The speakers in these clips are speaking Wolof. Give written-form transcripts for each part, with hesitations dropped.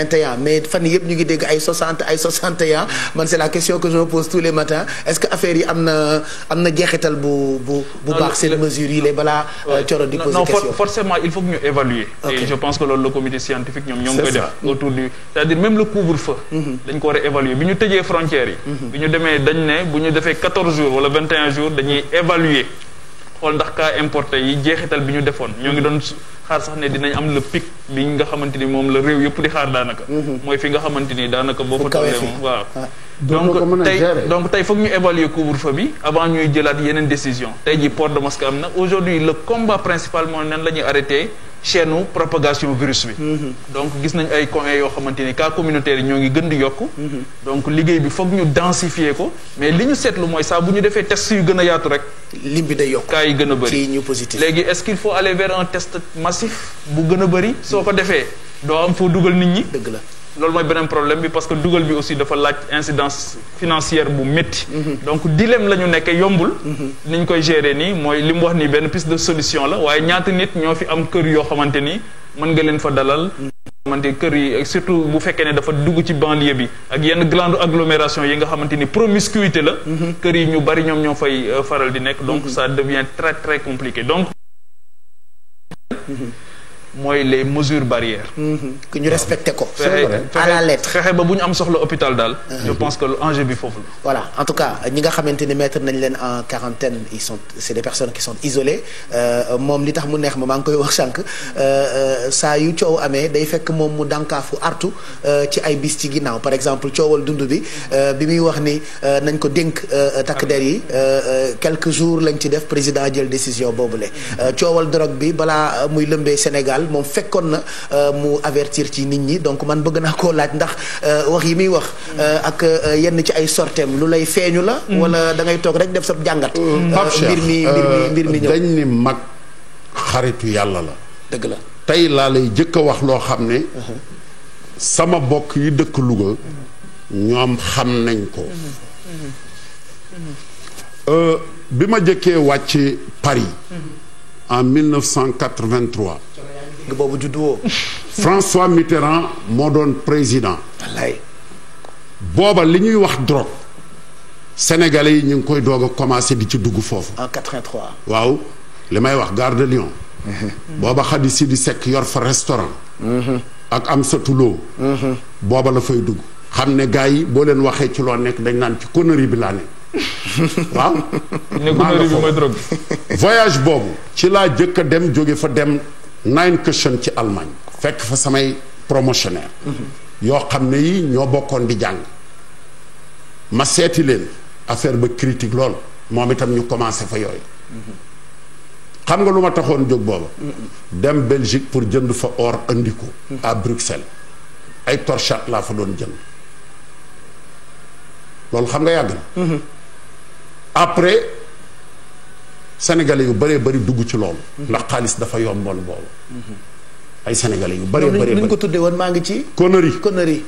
21 mais fan yëpp ñu ngi dégg ay 60 ay 61 man c'est la question que je me pose tous les matins est-ce que affaire yi am na jeexital bu baax seen mesures yi lay balaa Thioro di poser question. Non forcément il faut que ñu évaluer. Et je pense que loolu le comité scientifique ñoom ñoo ngi koy def autour du c'est-à-dire même le couvre-feu. dañ ko war a évaluer bi ñu tëjee frontières yi. bi ñu demee dañ ne bu ñu defee 14 jours wala 21 jours dañuy évaluer xool ndax cas importé yi jeexital bi ñu defoon ñoo ngi doon xaar sax ne dinañ am le pic bi nga xamante ni moom la réew yëpp di xaar daanaka. mooy fi nga xamante ni daanaka boo fa tollee moom waaw. donc tey foog ñu évaluer couvre-feu bi avant ñuy jëlaat yeneen décision tey ji port de masque am na aujourd'hui le combat principal mooy nan la ñuy arrêter chaîne propagation virus bi. donc gis nañ ay coins yoo xamante ni cas communautaire yi ñoo ngi gën di yokku. donc liggéey bi foog ñu densifier ko mais li ñu seetlu mooy saa bu ñu defee test yu gën a yaatu rek. lim bi day yokk cas yi gën a bëri ci ñu positif. léegi est-ce qu'il faut aller vers un test massif bu gën a bëri soo ko defee doo am foo dugal nit ñi. dëgg la loolu mooy beneen problème bi parce que dugal bi aussi dafa laaj incidence financière bu métti. donc dilemme la ñu nekkee yombul. ni ñu koy gérer nii mooy li mu wax nii benn piste de solution la waaye ñaata nit ñoo fi am kër yoo xamante ni mën nga leen fa dalal. xamante kër yi surtout bu fekkee ne dafa dugg ci banlieue bi ak yenn grande agglomération yi nga xamante ni promiscuité la. kër yi ñu bari ñoom ñoo fay faral di nekk. donc ça devient très très compliqué donc. mooy les mesures barrières. que ñu respecté ko. à la lettre fexe ba bu ñu am soxla hôpital daal. je pense que l'enjeu bi foofu la. voilà en tout cas ñi nga xamante ni mettre nañ leen en quarantaine c'est des personnes qui sont isolées moom li tax mu neex ma maa ngi koy wax sànq saa yu coow amee day fekk moom mu dànkaafu artu ci ay bis ci ginnaaw par exemple coowal dund bi muy wax ni nañ ko dénk takk der yi quelques jours lañ ci def président jël décision boobule coowal drogue bi balaa muy lëmbee Sénégal. moom fekkoon na mu avertir ci nit ñi donc man bëgg naa koo laaj ndax wax yi muy wax ak yenn ci ay sorteem lu lay feeñu la wala da ngay toog rek def sa jàngat mbir mi ñëw dañ ni mag xaritu yàlla la dëgg la tey laa lay jëkk a wax loo xam ne sama bokk yi dëkk Louga ñoom xam nañ ko bi ma jëkkee wàcc Paris en 1983 boobu juddu woo François Mitterrand moo doon président wallaay booba li ñuy wax drogue sénégalais yi ñu ngi koy doog a commencé di ci dugg foofu en 83 waaw li may wax Gare de Lyon booba Khady Sidi Seck yor fa restaurant ak Amsatou Lo booba la fay dugg xam ne gars yi boo leen waxee ci loo nekk dañ naan ci connerie bi laa ne waaw connerie bi mooy drogue voyage boobu ci laa jëkk a dem jóge fa dem Nijmegen ci Allemagne fekk fa samay promotionnaire yoo xam ne yi ñoo bokkoon di jàng ma seeti leen affaire ba critique lool moom itam ñu commencé fa yooyu xam nga lu ma taxoon jóg booba dem Belgique pour jënd fa or andi ko à Bruxelles ay torchate laa fa doon jënd loolu xam nga yàgg na après sénégalais yu bëree bëri dugg ci loolu ndax xaalis dafa yomboon boobu ay sénégalais yu bëree bëri ñu ko tuddee woon maa ngi ci connerie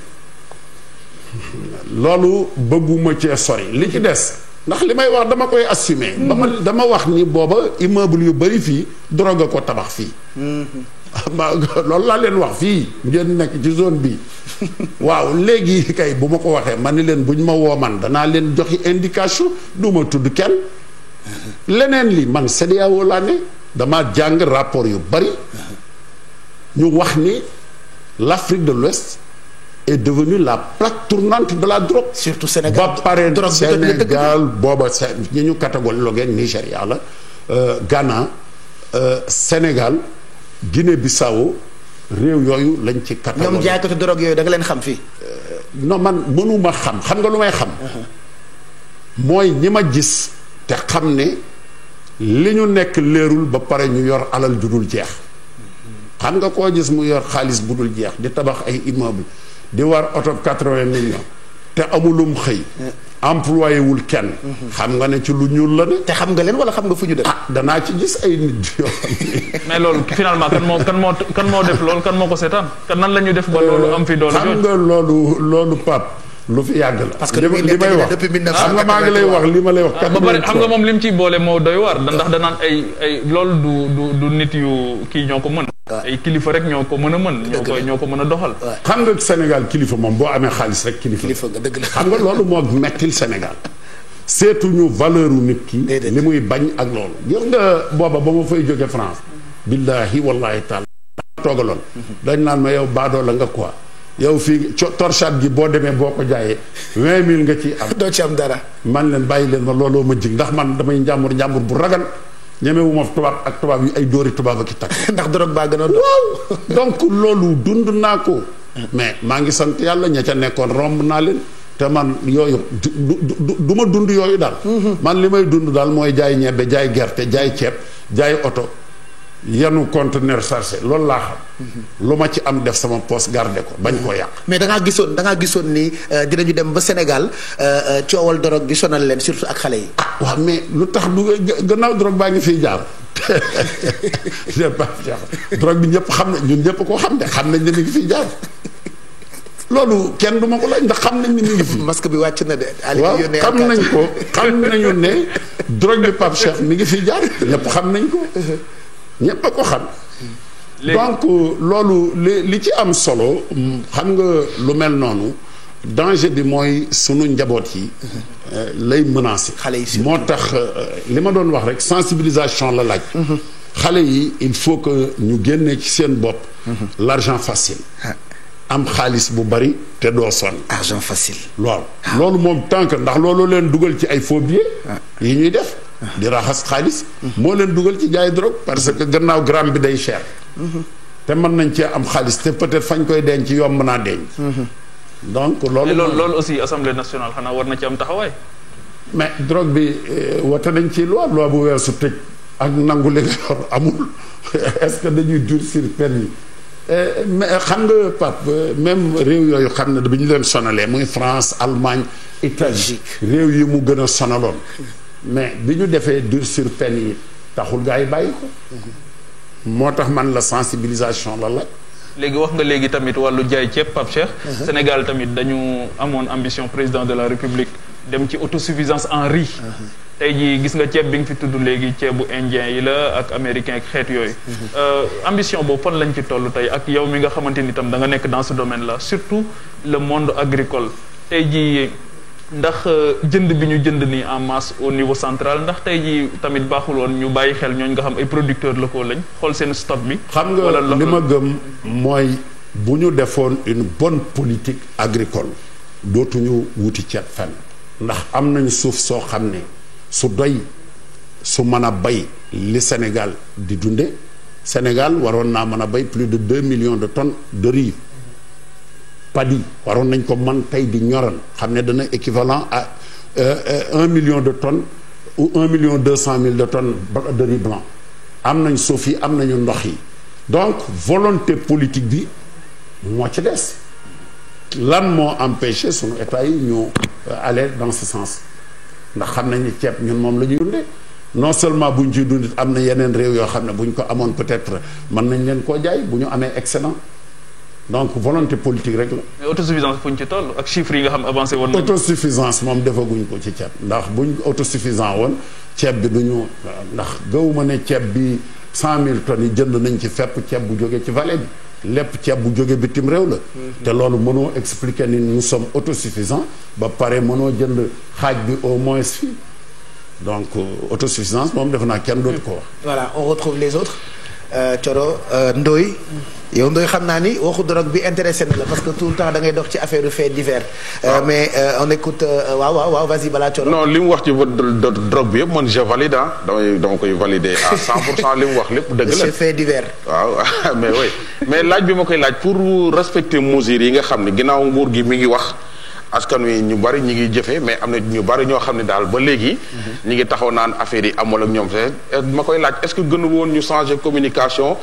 loolu bëgguma cee sori li ci des ndax li may wax dama koy assumer dama wax ni booba immeuble yu bëri fii drogue ko tabax fii loolu laa leen wax fii ngeen nekk ci zone bi waaw léegi kay bu ma ko waxee man ni leen buñ ma woo man danaa leen joxi indication du ma tudd kenn leneen li man CEDEAO laa ne dama jàng rapport yu bari ñu wax ni l'Afrique de l'Ouest est devenue la plaque tournante de la drogue. surtout Sénégal ba pare Sénégal booba ñi ñu catalogué Nigéria la Ghana Sénégal Guinée-Bissau réew yooyu lañ ci catalogué. ñoom jaaykatu drogue yooyu da nga leen xam fii. non man mënuma xam nga lu may xam. mooy ñi ma gis te xam ne li ñu nekk leerul ba pare ñu yor alal ju dul jeex. xam nga koo gis mu yor xaalis bu dul jeex di tabax ay immeuble di war oto 80 millions te amulum xëy. employé wul kenn. xam nga ne ci lu ñuul la ne. te xam nga leen wala xam nga fu ñu def. danaa ci gis ay nit yoo xam ne. mais loolu finalement kan moo def loolu kan moo ko seetaan kan nan la ñuy def ba loolu am fi doole. xam nga loolu Pape lu fi yàgg la. parce que li may wax depuis 1983 xam nga maa ngi lay wax li ma lay wax. ba pare xam nga moom li mu ciy boole moo doy waar ndax danaan ay loolu du nit yu kii ñoo ko mën. ay kilifa rek ñoo ko mën a mën. ñoo ko mën a doxal. xam nga Sénégal kilifa moom boo amee xaalis rek kilifa nga dëgg la. xam nga loolu moo mettil Sénégal seetuñu valeur u nit ki. li muy bañ ak loolu. gis nga booba ba ma fay jóge France. billahi wallahi taala toogaloon. dañ naan ma yow baadoo la nga quoi. yow fii torchade gi boo demee boo ko jaayee 20 000 nga ci am. doo ci am dara. man leen bàyyi leen ma looloo ma jig ndax man damay njàmbur bu ragal ñemewu ma tubaab ak tubaab yi ay dóori tubaab ak i takk. ndax drogue baa gën a waaw donc loolu dund naa ko. mais maa ngi sant yàlla ña ca nekkoon romb naa leen te man yooyu du ma dund yooyu daal. man li may dund daal mooy jaay ñebbe jaay gerte jaay ceeb jaay oto. yanu conteneur chargé loolu laa xam. lu ma ci am def sama poste garder ko bañ koo yàq. mais da ngaa gisoon ni dinañu dem ba Sénégal coowal drogue gi sonal leen surtout ak xale yi. waaw mais lu tax du gannaaw drogue baa ngi fiy jaar. drogue bi ñëpp xam na ñun ñëpp koo xam ne xam nañ ne mi ngi fiy jaar. loolu kenn du ma ko laaj ndax xam nañ ni mi ngi fi. masque bi wàcc na de. waaw xam nañ ko xam nañu ne drogue bi Pape Cheikh mi ngi fiy jaar ñëpp xam nañ ko. ñëpp a ko xam. donc loolu li ci am solo. xam nga lu mel noonu danger bi mooy sunu njaboot yi. lay menacer. xale yi moo tax li ma doon wax rek sensibilisation la laaj. xale yi il faut que ñu génnee ci seen bopp. l'argent facile. am xaalis bu bari te doo sonn. argent facile. loolu moom tant que ndax loolu leen dugal ci ay faux billets yi ñuy def. di raxas xaalis. moo leen dugal ci jaay drogue parce que gannaaw gramme bi day cher. te mën nañ cee am xaalis te peut-être fañ koy denc yomb naa denc. donc loolu aussi assemblée nationale xanaa war na ci am taxawaay. mais drogue bi wate nañ ci loi bu weesu tëj ak nangu li nga yor amul est-ce que dañuy durcir peine yi mais xam nga Pape même réew yooyu xam ne bi ñu leen sonalee muy France Allemagne Italie réew yi mu gën a sonaloon. mais bi ñu defee durcir peine yi taxul gaa yi bàyyi ko. moo tax man la sensibilisation la laaj. léegi wax nga léegi tamit wàllu jaay ceeb Pape Cheikh. Sénégal tamit dañu amoon ambition président de la République dem ci autosuffisance en riz. tey jii gis nga ceeb bi nga fi tudd léegi ceebu indien yi la ak américain ak xeet yooyu. ambition boobu fan lañ ci toll tey ak yow mi nga xamante ni tam da nga nekk dans ce domaine là surtout le monde agricole tey jii. ndax jënd bi ñu jënd nii en masse au niveau central ndax tey jii tamit baaxul woon ñu bàyyi xel ñooñu nga xam ay producteurs locaux lañ xool seen stock bi. xam nga li ma gëm mooy bu ñu defoon une bonne politique agricole dootuñu wuti ceeb fenn ndax am nañu suuf soo xam ne su doy su mën a bay li Sénégal di dunde Sénégal waroon naa mën a bay plus de 2 millions de tonnes de riz. padi waroon nañ ko man tey di ñoral xam ne dana équivalent à 1 million de tonnes ou 1,2 million de tonnes de riz blanc am nañ suuf yi am nañu ndox yi donc volonté politique bi moo ci des lan moo empêché sunu état yi ñu aller dans ce sens ndax xam nañ ni ceeb ñun moom la ñuy dundee non seulement bu ñu ciy dundit am na yeneen réew yoo xam ne bu ñu ko amoon peut-être mën nañ leen koo jaay bu ñu amee excédent donc volonté politique rek la. mais autosuffisance fu ñu ci toll ak chiffres yi nga xam avancé woon nañu. autosuffisance moom defaguñ ko ci ceeb ndax buñ autosuffisant woon ceeb bi duñu ndax gëwuma ne ceeb bi 100 000 tonnes yi jënd nañ ci fépp ceeb bu jógee ci vallée bi lépp ceeb bu jógee bitim réew la. te loolu mënoo expliquer ni nous sommes autosuffisants ba pare mënoo jënd xaaj bi au moins fii donc autosuffisance moom def naa kenn dootu ko wax. voilà on retrouve les autres. Thioro Ndoye yow Ndoye xam naa ni waxu drogue bi intéressé na la parce que tout le temps da ngay dox ci affaire fait divers mais on écoute waaw vas-y balaa Thioro. non li mu wax ci drogue bi yëpp man je valide dama koy valider à 100% li mu wax lépp dëgg la. c'est fait divers. waaw mais oui mais laaj bi ma koy laaj pour respecter mesures yi nga xam ne ginnaaw nguur gi mi ngi wax. askan wi ñu bari ñi ngi jëfee mais am na ñu bari ñoo xam ne daal ba léegi. ñi ngi taxaw naan affaire yi amul ak ñoom ma koy laaj est-ce que gënul woon ñu changer communication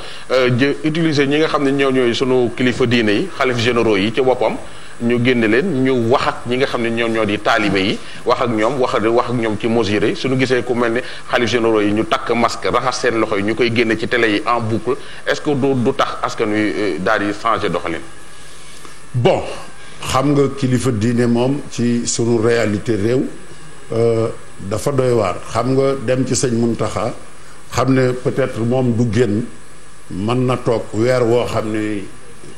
utiliser ñi nga xam ne ñooy sunu kilifa diine yi xalif généraux yi ci boppam ñu génne leen ñu wax ak ñi nga xam ne ñoo di taalibe yi wax ak ñoom wax ak ñoom ci mesures yi suñu gisee ku mel ni xalif généraux yi ñu takk masque raxas seen loxo yi ñu koy génne ci télé yi en boucle est-ce que du tax askan wi daal di changer doxalin. bon. xam nga kilifa diine moom ci sunu réalité réew dafa doy waar xam nga dem ci sëñ Muntaxa xam ne peut-être moom du génn mën na toog weer woo xam ne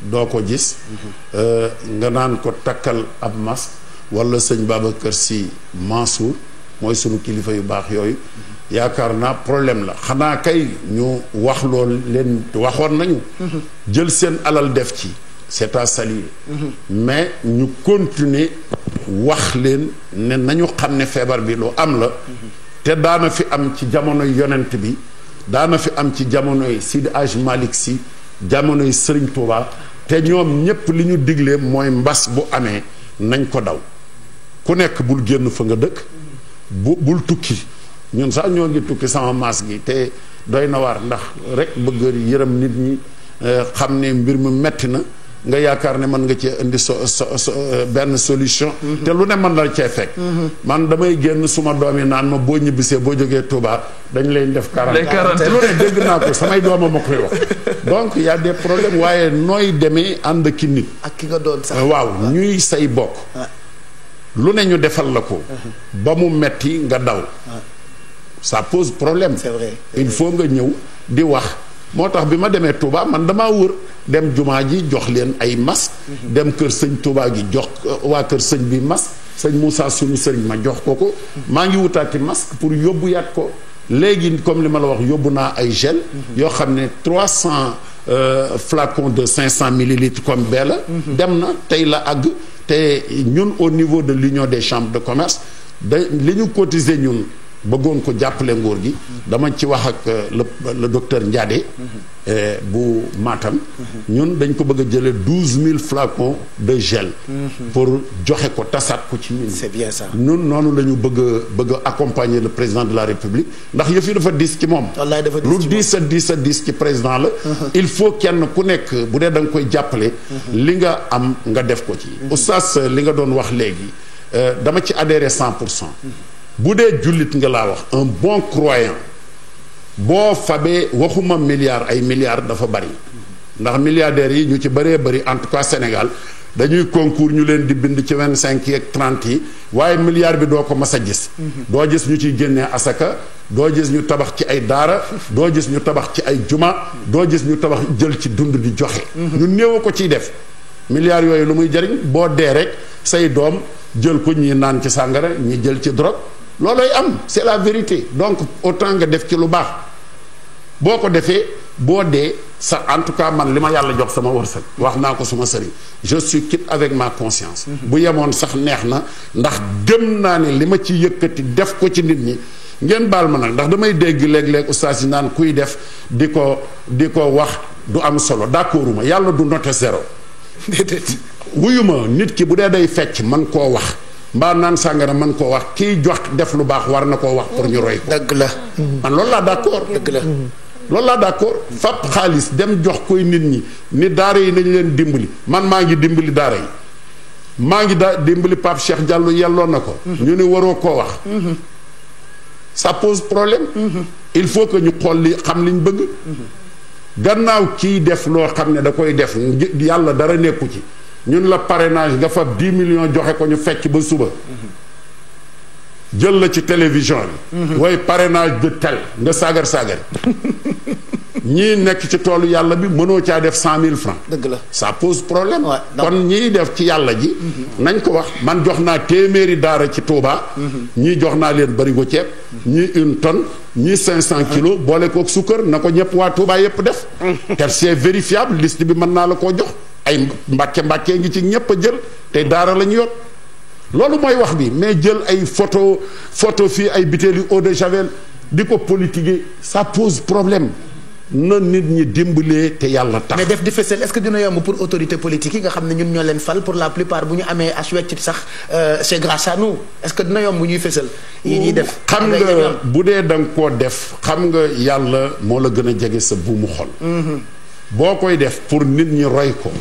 doo ko gis nga naan ko takkal ab masque wala sëñ Babacar Sy Mansour mooy sunu kilifa yu baax yooyu yaakaar naa problème la xanaa kay ñu wax loolu leen waxoon nañu jël seen alal def ci c'est à saluer mais ñu continuer wax leen ne nañu xam ne feebar bi lu am la te daana fi am ci jamonoy yonent bi daana fi am ci jamonoy Sidi Hadj Malick Sy jamonoy Serigne Touba te ñoom ñépp li ñu diglee mooy mbas bu amee nañ ko daw ku nekk bul génn fa nga dëkk bul tukki ñun sax ñoo ngi tukki sama maas gi te doy na waar ndax rek bëgg yërëm nit ñi xam ne mbir mi metti na nga yaakaar ne mën nga cee indi benn solution te lu ne mën la cee fekk man damay génn suma doom yi naan ma boo ñibbisee boo jógee Touba dañ lay def quarantaine lu ne dégg naa ko samay dooma ma koy wax donc y a des problèmes waaye nooy demee ànd ki nit ak ki nga doon sax waaw ñuy say bokk lu ne ñu defal la ko ba mu metti nga daw ça pose problème c'est vrai il faut nga ñëw di wax moo tax bi ma demee Touba man damaa wër dem jumaa ji jox leen ay masque dem kër sëñ Touba gi jox waa kër sëñ bi masque sëñ Moussa sunu sëriñ ma jox ko maa ngi wutaati masque pour yóbbu yaat ko léegi comme li ma la wax yóbbu naa ay gel yoo xam ne 300 flacons de 500 millilitres comme bee la dem na tey la àgg te ñun au niveau de l'union des chambres de commerce li ñu cotiser ñun bëggoon ko jàppale nguur gi dama ci wax ak le docteur Ndiadé bu Matam ñun dañ ko bëgg a jëlee 12000 flacons de gel pour joxe ko tasaat ko ci ñun c'est bien ça ñun noonu la ñu bëgg a accompagner le président de la République ndax yëf yi dafa diis ci moom wallaay dafa lu diis a diis ci président la il faut kenn ku nekk bu dee da nga koy jàppale li nga am nga def ko ci oustaz li nga doon wax léegi dama ci adhéré 100% bu dee jullit nga laa wax un bon croyant boo fabee waxuma milliards ay milliards dafa bari ndax milliardaires yi ñu ci bëree bëri en tout cas Sénégal dañuy concours ñu leen di bind ci 25 yi ak 30 yi waaye milliard bi doo ko mas a gis doo gis ñu ciy génnee asaka doo gis ñu tabax ci ay daara doo gis ñu tabax ci ay juma doo gis ñu tabax jël ci dund di joxe ñu néew ko ciy def milliards yooyu lu muy jëriñ boo dee rek say doom jël ko ñi naan ci sàngara ñi jël ci drogue loolooy am c'est la vérité donc autant nga def ci lu baax boo ko defee boo dee sa en tout cas man li ma yàlla jox sama wërsëg wax naa ko suma sëriñ je suis quitte avec ma conscience bu yemoon sax neex na ndax gëm naa ne li ma ci yëkkati def ko ci nit ñi ngeen baal ma nag ndax damay dégg léeg-léeg ustaas yi naan kuy def di ko wax du am solo d'accorduma yàlla du noté zéro wuyu ma nit ki bu dee day fecc man koo wax mbaa naan sàngara man koo wax kiy jox def lu baax war na koo wax pour ñu roy ko dëgg la man loolu laa d'accord dëgg la loolu laa d'accord fab xaalis dem jox koy nit ñi ni daara yi nañ leen dimbali man maa ngi dimbali daara yi maa ngi dimbali Pape Cheikh Diallo yelloo na ko ñu ne waroo koo wax ça pose problème il faut que ñu xool li xam liñ bëgg gannaaw kiy def loo xam ne da koy def yàlla dara nekku ci ñun la parrainage nga fab 10 millions joxe ko ñu fecc ba suba jël la ci télévision bi waaye parrainage de tel nga saagar ñii nekk ci toolu yàlla bi mënoo caa def 100 000 francs dëgg la ça pose problème Ouais, kon ñiy def ci yàlla ji nañ ko wax man jox naa téeméeri daara ci Touba ñii jox naa leen barigo ceeb ñii 1 tonne ñii 500 kilos boole kook sukkar na ko ñëpp waa Touba yëpp def te c'est vérifiable liste bi mën naa la koo jox ay mbàkke ngi ci ñëpp a jël te daara la ñu yor loolu mooy wax bi mais jël ay photo fii ay butéeli eau de javel di ko politiquer ça pose problème na nit ñi dimbalee te yàlla tax. mais def di fësal est-ce que dina yomb pour autorité politique yi nga xam ne ñun ñoo leen fal pour la plupart bu ñu amee HWEC sax c'est grâce à nous est-ce que dina yomb bu ñuy fësal. yi ñuy def xam nga bu dee da nga koo def xam nga yàlla moo la gën a jege sa buumu xol. boo koy def pour nit ñi roy ko.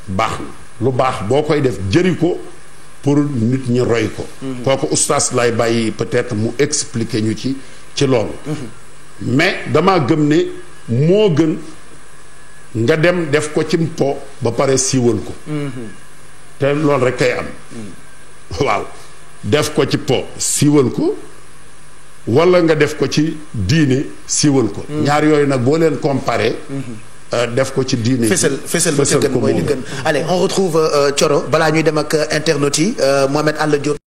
baax na lu baax boo koy def jëri ko pour nit ñi roy ko. kooku oustaz lay bàyyi peut-être mu expliquer ñu ci loolu. mais damaa gëm ne moo gën nga dem def ko ci mpo ba pare siiwal ko te loolu rek kay am waaw def ko ci po siiwal ko wala nga def ko ci diine siiwal ko. ñaar yooyu nag boo leen comparé. def ko ci diine. fësal ba ca gën mooy li gën. allez on retrouve Thioro balaa ñuy dem ak internautes yi Mohamed Alla Diop.